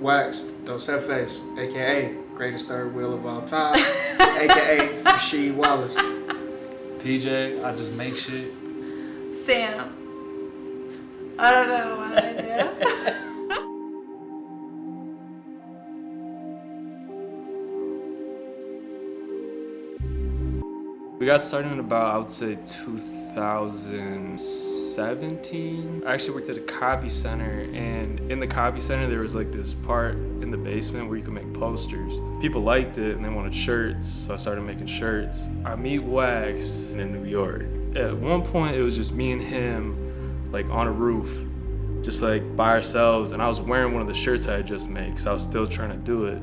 Wax Dos Jefes, aka greatest third wheel of all time, aka Rasheed Wallace. PJ, I just make shit. Sam. I don't know what I do. We got started in about, I would say, 2017. I actually worked at a copy center, and in the copy center, there was like this part in the basement where you could make posters. People liked it and they wanted shirts, so I started making shirts. I meet Wax in New York. At one point, it was just me and him, like on a roof, just like by ourselves, and I was wearing one of the shirts I had just made, because I was still trying to do it.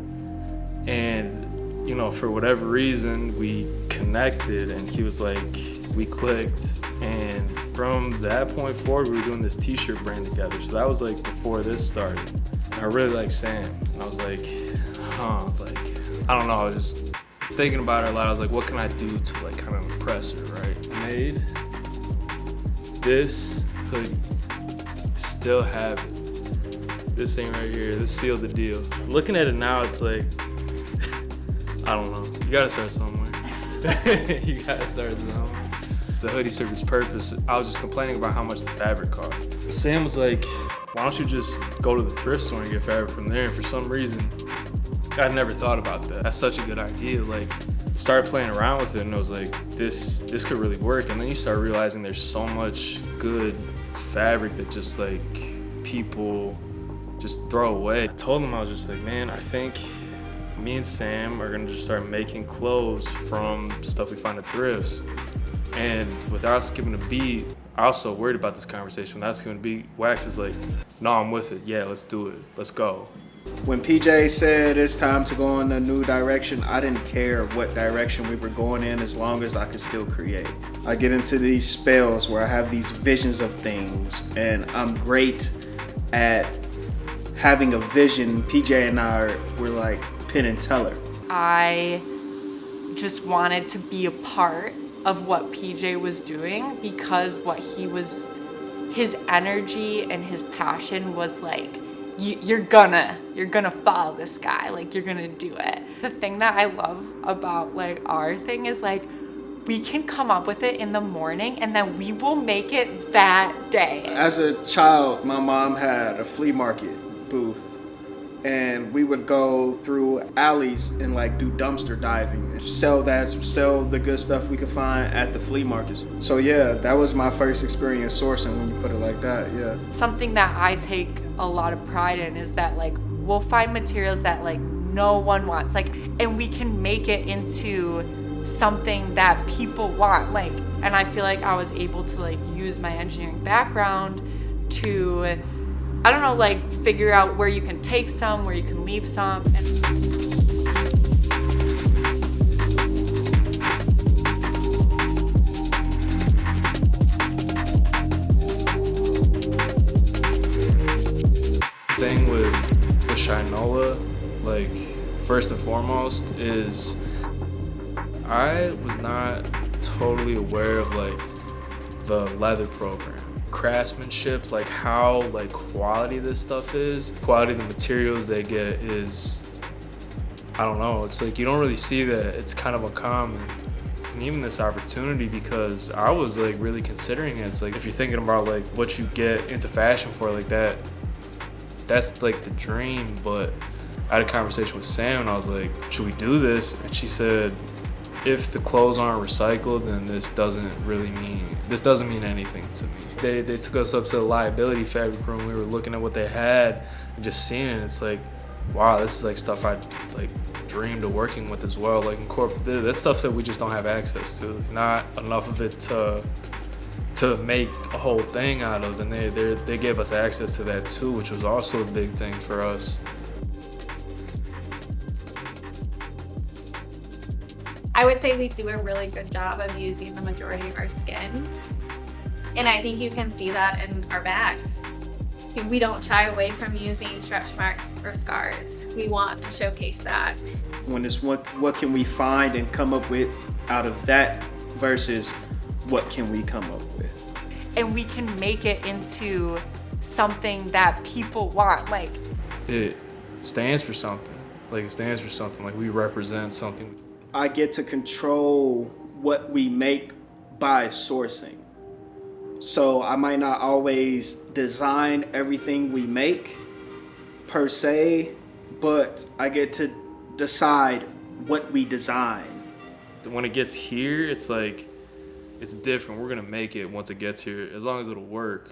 And you know, for whatever reason, we connected and he was like, we clicked. And from that point forward, we were doing this t-shirt brand together. So that was like before this started. And I really like Sam. And I was like, I don't know, I was just thinking about her a lot. I was like, what can I do to like kind of impress her, right? I made this hoodie. Still have it. This thing right here, this sealed the deal. Looking at it now, it's like, I don't know. You gotta start somewhere. You gotta start somewhere. The hoodie served its purpose. I was just complaining about how much the fabric cost. Sam was like, why don't you just go to the thrift store and get fabric from there? And for some reason, I never thought about that. That's such a good idea. Like, started playing around with it and I was like, this could really work. And then you start realizing there's so much good fabric that just like people just throw away. I told him, I was just like, man, I think me and Sam are gonna just start making clothes from stuff we find at thrifts. And without skipping a beat, I also worried about this conversation. Without skipping a beat, Wax is like, no, I'm with it. Yeah, let's do it. Let's go. When PJ said it's time to go in a new direction, I didn't care what direction we were going in as long as I could still create. I get into these spells where I have these visions of things and I'm great at having a vision. PJ and I were like Penn and Teller. I just wanted to be a part of what PJ was doing because his energy and his passion was like, you're gonna follow this guy, like you're gonna do it. The thing that I love about like our thing is like, we can come up with it in the morning and then we will make it that day. As a child, my mom had a flea market booth and we would go through alleys and like do dumpster diving and sell the good stuff we could find at the flea markets. So yeah, that was my first experience sourcing when you put it like that, yeah. Something that I take a lot of pride in is that like we'll find materials that like no one wants, like, and we can make it into something that people want, like, and I feel like I was able to like use my engineering background to, I don't know, like figure out where you can take some, where you can leave some. Thing with Shinola, like first and foremost, is I was not totally aware of like the leather program. Craftsmanship, like how like quality this stuff is, quality of the materials they get is, I don't know, it's like you don't really see that. It's kind of uncommon. And even this opportunity, because I was like really considering it. It's like if you're thinking about like what you get into fashion for, like that's like the dream. But I had a conversation with Sam and I was like, should we do this? And she said, if the clothes aren't recycled, then this doesn't mean anything to me. They took us up to the liability fabric room. We were looking at what they had and just seeing it. It's like, wow, this is like stuff I like dreamed of working with as well. Like that's stuff that we just don't have access to. Not enough of it to make a whole thing out of. And they gave us access to that too, which was also a big thing for us. I would say we do a really good job of using the majority of our skin. And I think you can see that in our bags. We don't shy away from using stretch marks or scars. We want to showcase that. When it's what can we find and come up with out of that versus what can we come up with. And we can make it into something that people want. Like, it stands for something. Like it stands for something. Like we represent something. I get to control what we make by sourcing. So I might not always design everything we make per se, but I get to decide what we design. When it gets here, it's like, it's different. We're gonna make it once it gets here, as long as it'll work.